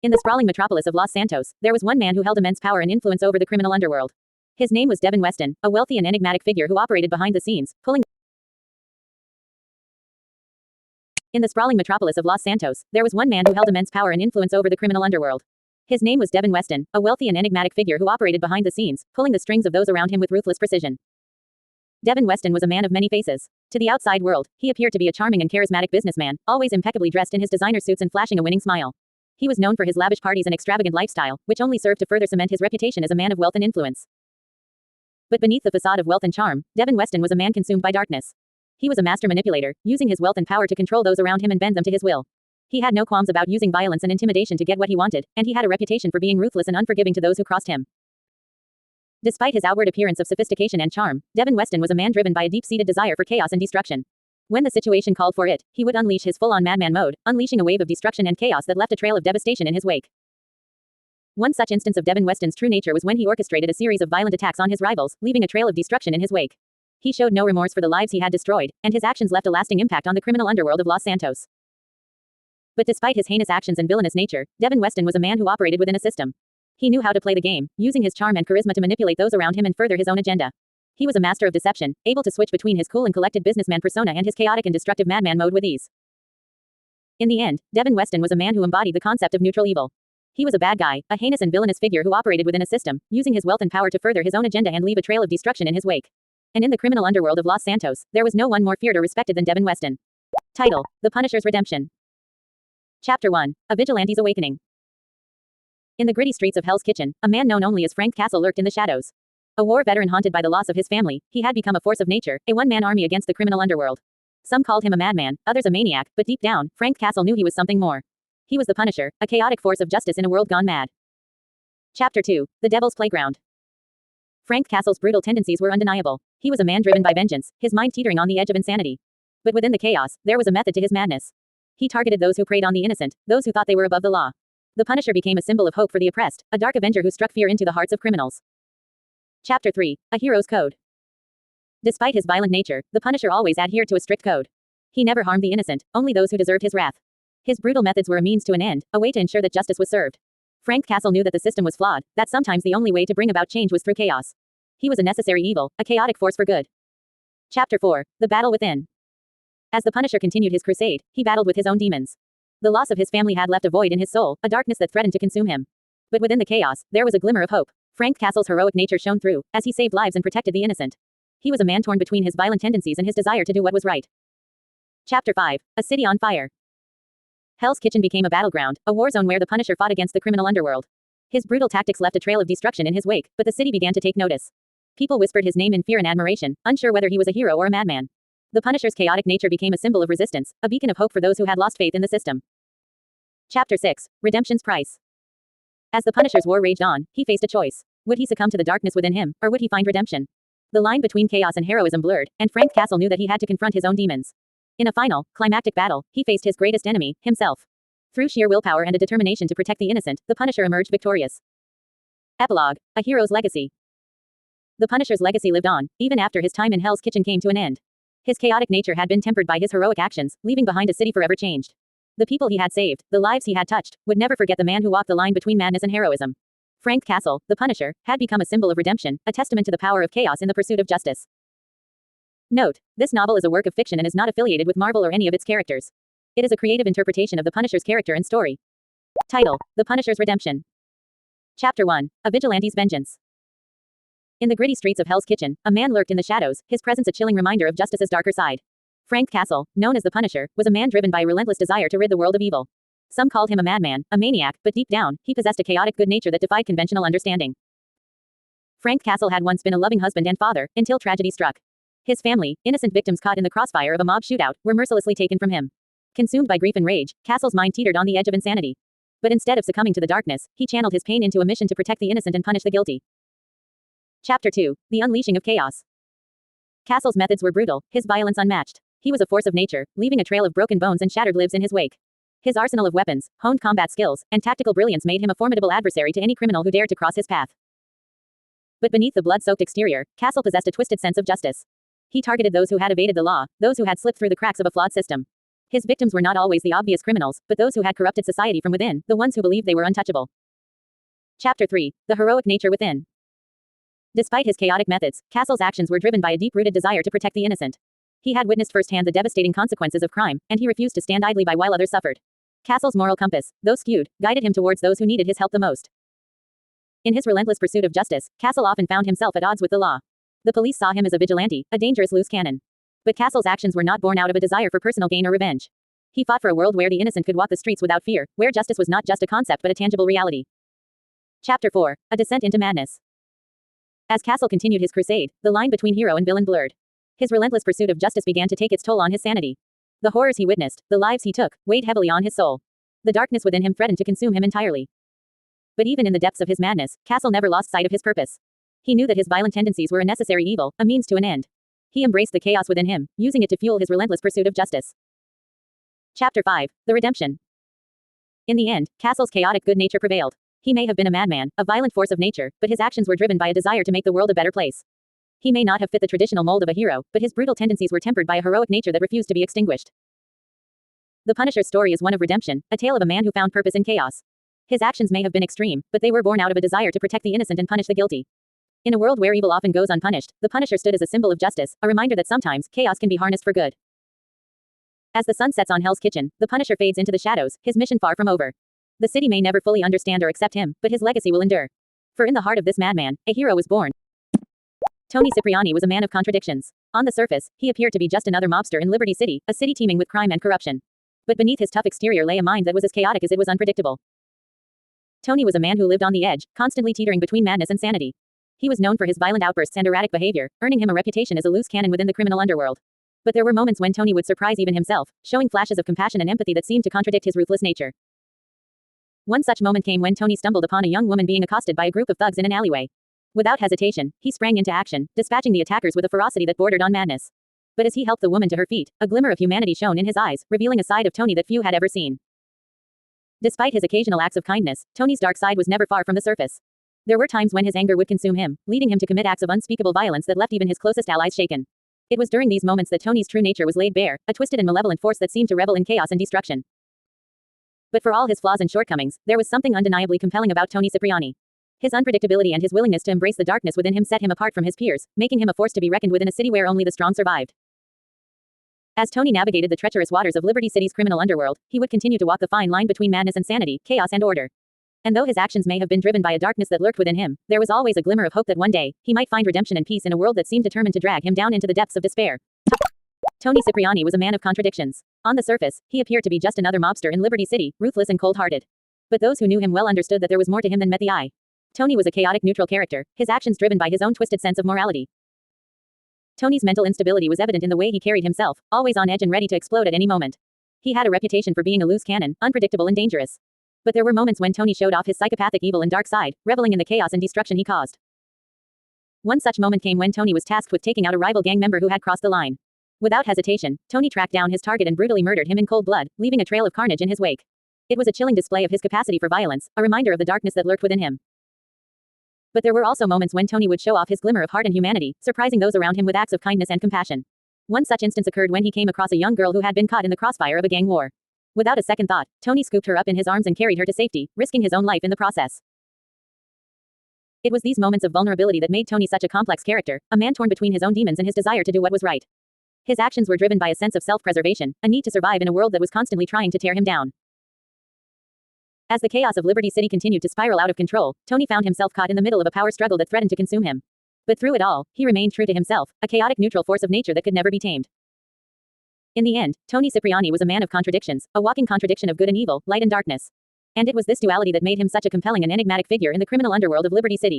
In the sprawling metropolis of Los Santos, there was one man who held immense power and influence over the criminal underworld. His name was Devin Weston, a wealthy and enigmatic figure who operated behind the scenes, pulling. In the sprawling metropolis of Los Santos, there was one man who held immense power and influence over the criminal underworld. His name was Devin Weston, a wealthy and enigmatic figure who operated behind the scenes, pulling the strings of those around him with ruthless precision. Devin Weston was a man of many faces. To the outside world, he appeared to be a charming and charismatic businessman, always impeccably dressed in his designer suits and flashing a winning smile. He was known for his lavish parties and extravagant lifestyle, which only served to further cement his reputation as a man of wealth and influence. But beneath the facade of wealth and charm, Devin Weston was a man consumed by darkness. He was a master manipulator, using his wealth and power to control those around him and bend them to his will. He had no qualms about using violence and intimidation to get what he wanted, and he had a reputation for being ruthless and unforgiving to those who crossed him. Despite his outward appearance of sophistication and charm, Devin Weston was a man driven by a deep-seated desire for chaos and destruction. When the situation called for it, he would unleash his full-on madman mode, unleashing a wave of destruction and chaos that left a trail of devastation in his wake. One such instance of Devin Weston's true nature was when he orchestrated a series of violent attacks on his rivals, leaving a trail of destruction in his wake. He showed no remorse for the lives he had destroyed, and his actions left a lasting impact on the criminal underworld of Los Santos. But despite his heinous actions and villainous nature, Devin Weston was a man who operated within a system. He knew how to play the game, using his charm and charisma to manipulate those around him and further his own agenda. He was a master of deception, able to switch between his cool and collected businessman persona and his chaotic and destructive madman mode with ease. In the end, Devin Weston was a man who embodied the concept of neutral evil. He was a bad guy, a heinous and villainous figure who operated within a system, using his wealth and power to further his own agenda and leave a trail of destruction in his wake. And in the criminal underworld of Los Santos, there was no one more feared or respected than Devin Weston. Title: The Punisher's Redemption. Chapter 1: A Vigilante's Awakening. In the gritty streets of Hell's Kitchen, a man known only as Frank Castle lurked in the shadows. A war veteran haunted by the loss of his family, he had become a force of nature, a one-man army against the criminal underworld. Some called him a madman, others a maniac, but deep down, Frank Castle knew he was something more. He was the Punisher, a chaotic force of justice in a world gone mad. Chapter 2: The Devil's Playground. Frank Castle's brutal tendencies were undeniable. He was a man driven by vengeance, his mind teetering on the edge of insanity. But within the chaos, there was a method to his madness. He targeted those who preyed on the innocent, those who thought they were above the law. The Punisher became a symbol of hope for the oppressed, a dark avenger who struck fear into the hearts of criminals. Chapter 3: A Hero's Code. Despite his violent nature, the Punisher always adhered to a strict code. He never harmed the innocent, only those who deserved his wrath. His brutal methods were a means to an end, a way to ensure that justice was served. Frank Castle knew that the system was flawed, that sometimes the only way to bring about change was through chaos. He was a necessary evil, a chaotic force for good. Chapter 4: The Battle Within. As the Punisher continued his crusade, he battled with his own demons. The loss of his family had left a void in his soul, a darkness that threatened to consume him. But within the chaos, there was a glimmer of hope. Frank Castle's heroic nature shone through, as he saved lives and protected the innocent. He was a man torn between his violent tendencies and his desire to do what was right. Chapter 5: A City on Fire. Hell's Kitchen became a battleground, a war zone where the Punisher fought against the criminal underworld. His brutal tactics left a trail of destruction in his wake, but the city began to take notice. People whispered his name in fear and admiration, unsure whether he was a hero or a madman. The Punisher's chaotic nature became a symbol of resistance, a beacon of hope for those who had lost faith in the system. Chapter 6: Redemption's Price. As the Punisher's war raged on, he faced a choice. Would he succumb to the darkness within him, or would he find redemption? The line between chaos and heroism blurred, and Frank Castle knew that he had to confront his own demons. In a final, climactic battle, he faced his greatest enemy, himself. Through sheer willpower and a determination to protect the innocent, the Punisher emerged victorious. Epilogue: A Hero's Legacy. The Punisher's legacy lived on, even after his time in Hell's Kitchen came to an end. His chaotic nature had been tempered by his heroic actions, leaving behind a city forever changed. The people he had saved, the lives he had touched, would never forget the man who walked the line between madness and heroism. Frank Castle, the Punisher, had become a symbol of redemption, a testament to the power of chaos in the pursuit of justice. Note: this novel is a work of fiction and is not affiliated with Marvel or any of its characters. It is a creative interpretation of the Punisher's character and story. Title: The Punisher's Redemption. Chapter 1: A Vigilante's Vengeance. In the gritty streets of Hell's Kitchen, a man lurked in the shadows, his presence a chilling reminder of justice's darker side. Frank Castle, known as the Punisher, was a man driven by a relentless desire to rid the world of evil. Some called him a madman, a maniac, but deep down, he possessed a chaotic good nature that defied conventional understanding. Frank Castle had once been a loving husband and father, until tragedy struck. His family, innocent victims caught in the crossfire of a mob shootout, were mercilessly taken from him. Consumed by grief and rage, Castle's mind teetered on the edge of insanity. But instead of succumbing to the darkness, he channeled his pain into a mission to protect the innocent and punish the guilty. Chapter 2: The Unleashing of Chaos. Castle's methods were brutal, his violence unmatched. He was a force of nature, leaving a trail of broken bones and shattered lives in his wake. His arsenal of weapons, honed combat skills, and tactical brilliance made him a formidable adversary to any criminal who dared to cross his path. But beneath the blood-soaked exterior, Castle possessed a twisted sense of justice. He targeted those who had evaded the law, those who had slipped through the cracks of a flawed system. His victims were not always the obvious criminals, but those who had corrupted society from within, the ones who believed they were untouchable. Chapter 3. The heroic nature within. Despite his chaotic methods, Castle's actions were driven by a deep-rooted desire to protect the innocent. He had witnessed firsthand the devastating consequences of crime, and he refused to stand idly by while others suffered. Castle's moral compass, though skewed, guided him towards those who needed his help the most. In his relentless pursuit of justice, Castle often found himself at odds with the law. The police saw him as a vigilante, a dangerous loose cannon. But Castle's actions were not born out of a desire for personal gain or revenge. He fought for a world where the innocent could walk the streets without fear, where justice was not just a concept but a tangible reality. Chapter 4. A Descent into Madness. As Castle continued his crusade, the line between hero and villain blurred. His relentless pursuit of justice began to take its toll on his sanity. The horrors he witnessed, the lives he took, weighed heavily on his soul. The darkness within him threatened to consume him entirely. But even in the depths of his madness, Castle never lost sight of his purpose. He knew that his violent tendencies were a necessary evil, a means to an end. He embraced the chaos within him, using it to fuel his relentless pursuit of justice. Chapter 5. The Redemption. In the end, Castle's chaotic good nature prevailed. He may have been a madman, a violent force of nature, but his actions were driven by a desire to make the world a better place. He may not have fit the traditional mold of a hero, but his brutal tendencies were tempered by a heroic nature that refused to be extinguished. The Punisher's story is one of redemption, a tale of a man who found purpose in chaos. His actions may have been extreme, but they were born out of a desire to protect the innocent and punish the guilty. In a world where evil often goes unpunished, the Punisher stood as a symbol of justice, a reminder that sometimes chaos can be harnessed for good. As the sun sets on Hell's Kitchen, the Punisher fades into the shadows, his mission far from over. The city may never fully understand or accept him, but his legacy will endure. For in the heart of this madman, a hero was born. Tony Cipriani was a man of contradictions. On the surface, he appeared to be just another mobster in Liberty City, a city teeming with crime and corruption. But beneath his tough exterior lay a mind that was as chaotic as it was unpredictable. Tony was a man who lived on the edge, constantly teetering between madness and sanity. He was known for his violent outbursts and erratic behavior, earning him a reputation as a loose cannon within the criminal underworld. But there were moments when Tony would surprise even himself, showing flashes of compassion and empathy that seemed to contradict his ruthless nature. One such moment came when Tony stumbled upon a young woman being accosted by a group of thugs in an alleyway. Without hesitation, he sprang into action, dispatching the attackers with a ferocity that bordered on madness. But as he helped the woman to her feet, a glimmer of humanity shone in his eyes, revealing a side of Tony that few had ever seen. Despite his occasional acts of kindness, Tony's dark side was never far from the surface. There were times when his anger would consume him, leading him to commit acts of unspeakable violence that left even his closest allies shaken. It was during these moments that Tony's true nature was laid bare, a twisted and malevolent force that seemed to revel in chaos and destruction. But for all his flaws and shortcomings, there was something undeniably compelling about Tony Cipriani. His unpredictability and his willingness to embrace the darkness within him set him apart from his peers, making him a force to be reckoned with in a city where only the strong survived. As Tony navigated the treacherous waters of Liberty City's criminal underworld, he would continue to walk the fine line between madness and sanity, chaos and order. And though his actions may have been driven by a darkness that lurked within him, there was always a glimmer of hope that one day, he might find redemption and peace in a world that seemed determined to drag him down into the depths of despair. Tony Cipriani was a man of contradictions. On the surface, he appeared to be just another mobster in Liberty City, ruthless and cold-hearted. But those who knew him well understood that there was more to him than met the eye. Tony was a chaotic neutral character, his actions driven by his own twisted sense of morality. Tony's mental instability was evident in the way he carried himself, always on edge and ready to explode at any moment. He had a reputation for being a loose cannon, unpredictable and dangerous. But there were moments when Tony showed off his psychopathic evil and dark side, reveling in the chaos and destruction he caused. One such moment came when Tony was tasked with taking out a rival gang member who had crossed the line. Without hesitation, Tony tracked down his target and brutally murdered him in cold blood, leaving a trail of carnage in his wake. It was a chilling display of his capacity for violence, a reminder of the darkness that lurked within him. But there were also moments when Tony would show off his glimmer of heart and humanity, surprising those around him with acts of kindness and compassion. One such instance occurred when he came across a young girl who had been caught in the crossfire of a gang war. Without a second thought, Tony scooped her up in his arms and carried her to safety, risking his own life in the process. It was these moments of vulnerability that made Tony such a complex character, a man torn between his own demons and his desire to do what was right. His actions were driven by a sense of self-preservation, a need to survive in a world that was constantly trying to tear him down. As the chaos of Liberty City continued to spiral out of control, Tony found himself caught in the middle of a power struggle that threatened to consume him. But through it all, he remained true to himself, a chaotic neutral force of nature that could never be tamed. In the end, Tony Cipriani was a man of contradictions, a walking contradiction of good and evil, light and darkness. And it was this duality that made him such a compelling and enigmatic figure in the criminal underworld of Liberty City.